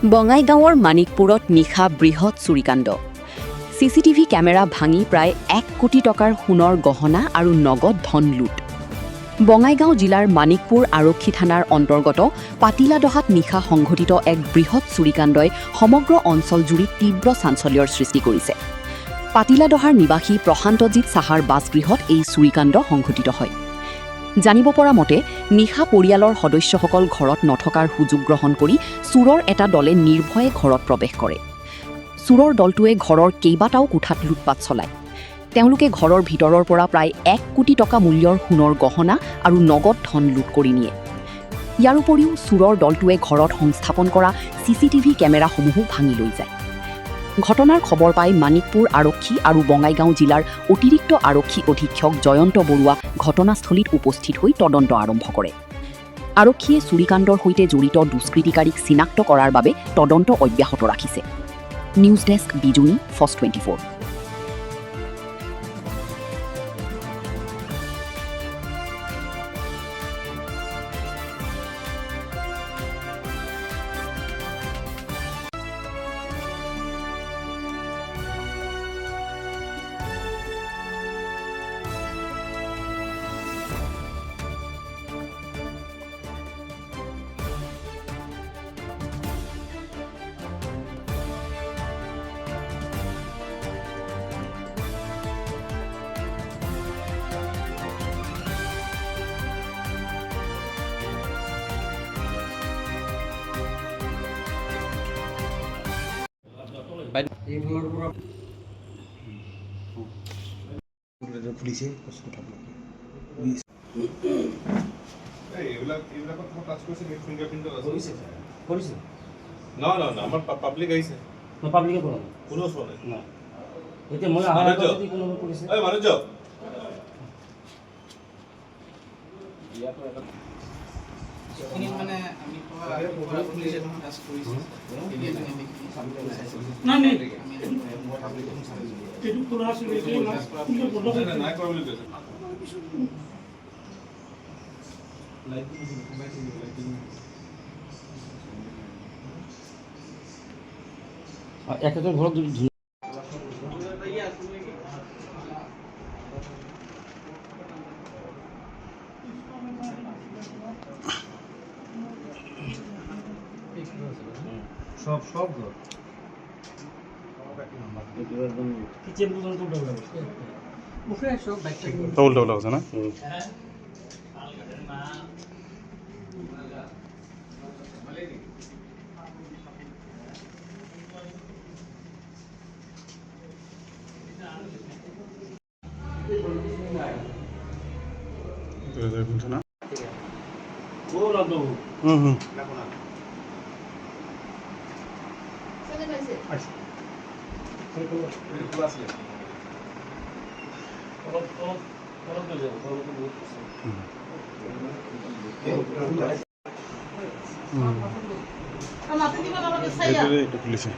বঙাইগাঁৱৰ মাণিকপুৰত নিশা বৃহৎ চুৰিকাণ্ড। CCTV camera ভাঙি প্ৰায় ১ কোটি টকাৰ সোণৰ গহনা আৰু নগদ ধন লুট। বঙাইগাঁও জিলাৰ মাণিকপুৰ আৰক্ষী থানাৰ অন্তৰ্গত পাতিলাদহাত নিশা সংঘটিত এক বৃহৎ চুৰিকাণ্ডই সমগ্ৰ অঞ্চলজুৰি তীব্ৰ চাঞ্চল্যৰ সৃষ্টি কৰিছে। পাতিলাদহাৰ নিবাসী প্ৰশান্তজিৎ চাহাৰ বাসগৃহত এই চুৰিকাণ্ড সংঘটিত হয়। জানিব পৰা মতে নিশা পৰিয়ালৰ সদস্যসকল ঘৰত নথকাৰ সুযোগ গ্ৰহণ কৰি চোৰৰ এটা দলে নিৰ্ভয়ে ঘৰত প্ৰৱেশ কৰে। চোৰৰ দলটোৱে ঘৰৰ কেইবাটাও কোঠাত লুটপাট চলায়। তেওঁলোকে ঘৰৰ ভিতৰৰ পৰা প্ৰায় ১ কোটি টকা মূল্যৰ সোণৰ গহনা আৰু নগদ ধন লুট কৰি নিয়ে। ইয়াৰ উপৰিও চোৰৰ দলটোৱে ঘৰত সংস্থাপন কৰা চিচিটিভি কেমেৰাসমূহো ভাঙি লৈ যায়। ঘটনাৰ খবৰ পাই মাণিকপুৰ আৰক্ষী আৰু বঙাইগাঁও জিলাৰ অতিৰিক্ত আৰক্ষী অধীক্ষক জয়ন্ত বৰুৱা ঘটনাস্থলীত উপস্থিত হৈ তদন্ত আৰম্ভ কৰে। আৰক্ষীয়ে চুৰিকাণ্ডৰ সৈতে জড়িত দুষ্কৃতিকাৰীক চিনাক্ত কৰাৰ বাবে তদন্ত অব্যাহত ৰাখিছে। News desk Bijni first 24। পুলিচে আমাৰ পাবলিক আইছে পাব্লিকে কৰা নাই কোনো চোৱা নাই নাই এতিয়া মই আহাৰ আগত যদি কোনোবা কৰিছে এই মানুহ মানে আমি পুলিচে টাস্ক কৰিছে নাই নাই আমি এইটো কৰা আছিল নাই কৰা বুলি কৈছে একেজন ঘৰত সব সব ঘর কিচেন পর্যন্ত উল্টা মুখে সব ব্যাগটা উল্টা উল্টা আছে না না ও রাখো একটু পুলিশে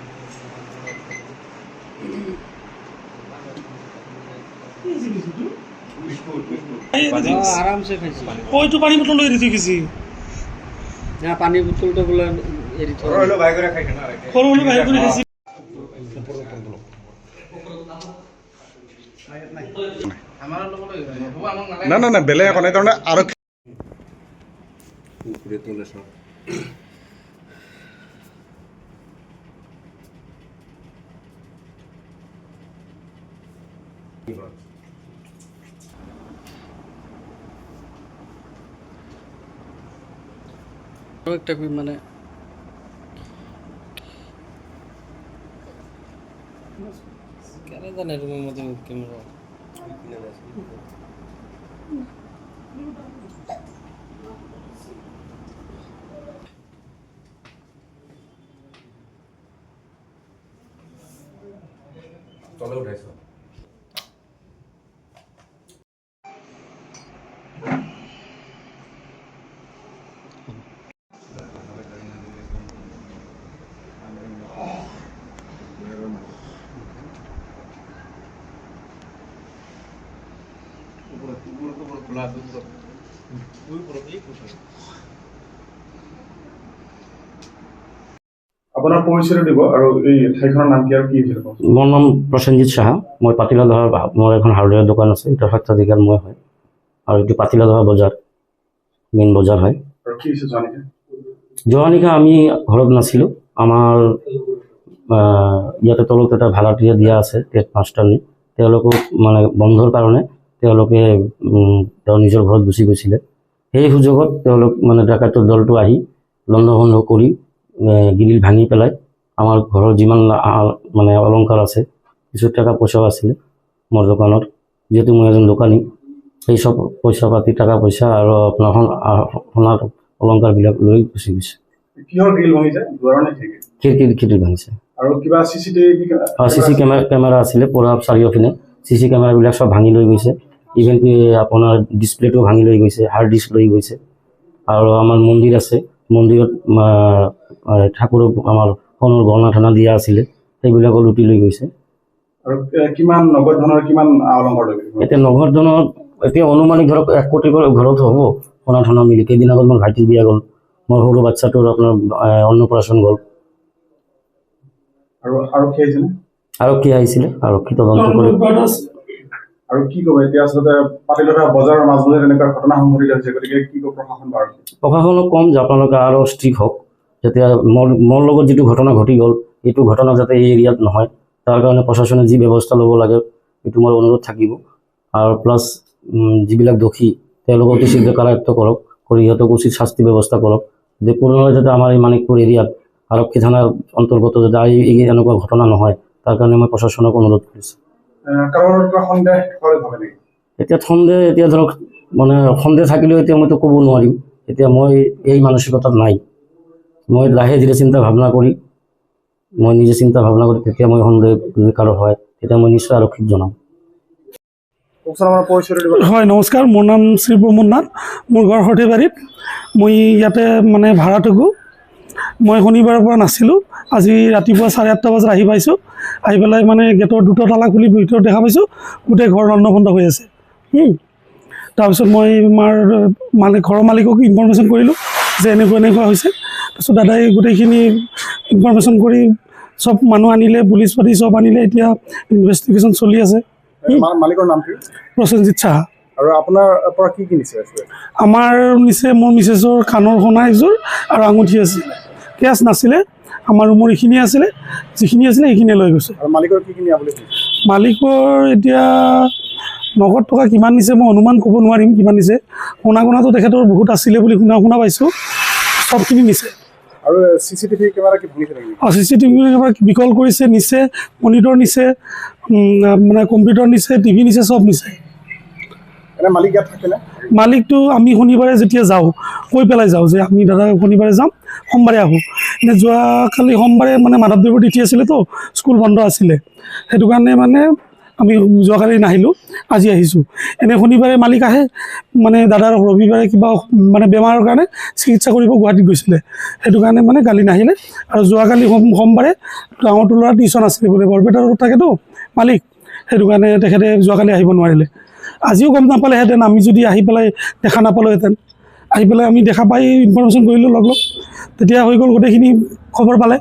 আরামসে খাইছি ওইটো পানী বটল লৈ এৰি থৈ গৈছি না পানীৰ বোতলটো বোলে এৰি থৈ সৰু হ'লে বাহিৰ কৰি দিছি আমাৰ লগত হ'ব আমাক না না না বেলেগ একো নাই তাৰমানে আৰক্ষী একটা মানে কেন জানে ৰুমেৰ মধ্যে ক্যামেৰা তলে উঠাইছো খোলা আছে আপোনাৰ পৰিচয় দিব আৰু এই ঠাইখনৰ নাম কি আৰু কি হৈছিল কওক। মোৰ নাম প্ৰসেনজিৎ সাহা। মই পাতিলা দহাৰ মোৰ এখন হাৰ্ডৱেৰ দোকান আছে, এটা সত্ৰাধিকাৰ মই হয়। আৰু এইটো পাতিলা দহা বজাৰ, মেইন বজাৰ হয়। আৰু কি হৈছে যোৱা নিশা? যোৱা নিশা আমি ঘৰত নাছিলোঁ। আমাৰ ইয়াতে তলত এটা ভাড়াতীয়া দিয়া আছে টেট মাষ্টাৰনী, তেওঁলোকক মানে বন্ধৰ কাৰণে তেওঁলোকে তেওঁ নিজৰ ঘৰত গুচি গৈছিলে। সেই সুযোগত তেওঁলোক মানে ডাকাতৰ দলটো আহি লণ্ডভণ্ড কৰি গ্ৰিল ভাঙি পেলাই আমাৰ ঘৰৰ যিমান মানে অলংকাৰ আছে, কিছু টকা পইচাও আছিলে মোৰ দোকানত, যিহেতু মই এজন দোকানী, সেই চব পইচা পাতি টকা পইচা আৰু আপোনাৰ সোণাৰ অলংকাৰবিলাক লৈ গুচি গৈছে। কিহৰ গ্ৰিল ভাঙিছে? দুৱাৰৰ নে খিৰিকী ভাঙিছে। আৰু কিবা চিচিটিভি চিচি কেমেৰা আছিলে পুৰা চাৰিওপিনে, চিচি কেমেৰাবিলাক চব ভাঙি লৈ গৈছে। ইভেন আপোনাৰ ডিছপ্লেটো ভাঙি লৈ গৈছে, হাৰ্ড ডিস্ক লৈ গৈছে। আৰু আমাৰ মন্দিৰ আছে, মন্দিৰত ঠাকুৰ আমাৰ সোণৰ গহনা থনা দিয়া আছিলে, সেইবিলাকো লুটি লৈ গৈছে। আৰু কিমান নগদ ধনৰ কিমান অলংকাৰ লৈ গৈছে? এতিয়া নগদ ধনৰ এতিয়া অনুমানিক ধৰক 1 কোটি ঘৰত হ'ব সোণা থনা মিলি। কেইদিন আগত মোৰ ভাইটিৰ বিয়া গ'ল, মোৰ সৰু বাচ্চাটোৰ আপোনাৰ অন্নপ্ৰাশন গ'ল। আৰু আৰক্ষী আহিছিলে? আৰক্ষী আহিছিলে, আৰক্ষী তদন্ত কৰি। আৰু কি ক'ব এতিয়া আচলতে পাতিলতা বজাৰৰ মাজমজিয়াত এনেকুৱা ঘটনা সংঘটিত হৈছে, গতিকে কি ক'ব প্ৰশাসন বা আৰক্ষী? প্ৰশাসনক ক'ম যে আপোনালোকে আৰু ষ্ট্ৰিক্ট হওক, যেতিয়া মোৰ লগত যিটো ঘটনা ঘটি গ'ল, এইটো ঘটনা যাতে এই এৰিয়াত নহয়, তাৰ কাৰণে প্ৰশাসনে যি ব্যৱস্থা ল'ব লাগে এইটো মোৰ অনুৰোধ থাকিব। আৰু প্লাছ যিবিলাক দোষী তেওঁলোকক অতি শীঘ্ৰে কাৰায়ত্ব কৰক, কৰি সিহঁতক উচিত শাস্তি ব্যৱস্থা কৰক, যে পুনৰাই যাতে আমাৰ এই মানিকপুৰ এৰিয়াত আৰক্ষী থানাৰ অন্তৰ্গত যাতে এনেকুৱা ঘটনা নহয়, তাৰ কাৰণে মই প্ৰশাসনক অনুৰোধ কৰিছোঁ। এতিয়া সন্দেহ ধৰক মানে সন্দেহ থাকিলেও এতিয়া মইতো ক'ব নোৱাৰিম। এতিয়া মই এই মানসিকতাত নাই। মই লাহে ধীৰে চিন্তা ভাৱনা কৰি তেতিয়া মই সন্দেহ যদি কাৰো হয় তেতিয়া মই নিশ্চয় আৰক্ষীক জনাম। হয়, নমস্কাৰ। মোৰ নাম শ্ৰী প্ৰমোদ নাথ। মোৰ ঘৰ সৰ্থেবাৰীত। মই ইয়াতে মানে ভাড়া থাকোঁ। মই শনিবাৰৰ পৰা নাছিলোঁ, আজি ৰাতিপুৱা 8:30 বজাত আহি পাইছোঁ। আহি পেলাই মানে গেটৰ 2টা তালা খুলি ভিতৰত দেখা পাইছোঁ গোটেই ঘৰ লণ্ডভণ্ড হৈ আছে। তাৰপিছত মই ঘৰৰ মালিকক ইনফৰমেশ্যন কৰিলোঁ যে এনেকুৱা হৈছে। তাৰপিছত দাদাই গোটেইখিনি ইনফৰমেশ্যন কৰি চব মানুহ আনিলে, পুলিচ পাতি চব আনিলে। এতিয়া ইনভেষ্টিগেশ্যন চলি আছে। মালিকৰ নাম কি? প্ৰসেনজিৎ সাহা। আৰু আপোনাৰ পৰা কি নিছে? আমাৰ নিচে মোৰ মিছেছৰ কাণৰ সোণা এযোৰ আৰু আঙুঠি আছিলে, কেছ নাছিলে। আমাৰ ৰুমৰ এইখিনি আছিলে, যিখিনি আছিলে সেইখিনিয়ে লৈ গৈছে। আৰু মালিকৰ কি নিয়া বুলি? মালিকৰ এতিয়া নগদ টকা কিমান নিছে মই অনুমান ক'ব নোৱাৰিম কিমান নিছে। সোণাটো তেখেতৰ বহুত আছিলে বুলি শুনা পাইছোঁ, চবখিনি নিছে। আৰু চিচিটিভি কেমেৰা কি ভাঙিছে নেকি? চিচিটিভি কেমেৰা বিকল কৰিছে, নিছে, মনিটৰ নিছে, মানে কম্পিউটাৰ নিছে, টিভি নিছে, চব নিছে। এনে মালিক ইয়াত থাকেনে? মালিকটো আমি শনিবাৰে যেতিয়া যাওঁ কৈ পেলাই যাওঁ যে আমি দাদা শনিবাৰে যাম, সোমবাৰে আহোঁ। এনে যোৱাকালি সোমবাৰে মানে মাধৱদেৱৰ তিথি আছিলেতো, স্কুল বন্ধ আছিলে, সেইটো কাৰণে মানে আমি যোৱাকালি নাহিলোঁ, আজি আহিছোঁ। এনে শনিবাৰে মালিক আহে, মানে দাদাৰ ৰবিবাৰে কিবা মানে বেমাৰৰ কাৰণে চিকিৎসা কৰিব গুৱাহাটীত গৈছিলে, সেইটো কাৰণে মানে কালি নাহিলে। আৰু যোৱাকালি সোমবাৰে ডাঙৰটো ল'ৰা টিউশ্যন আছিলে বোলে, বৰপেটাৰ থাকেতো মালিক, সেইটো কাৰণে তেখেতে যোৱাকালি আহিব নোৱাৰিলে। আজিও গম নাপালেহেঁতেন, আমি যদি আহি পেলাই দেখা নাপালোহেঁতেন। আহি পেলাই আমি দেখা পাই ইনফৰমেশ্যন কৰিলোঁ লগ, তেতিয়া হৈ গ'ল, গোটেইখিনি খবৰ পালে।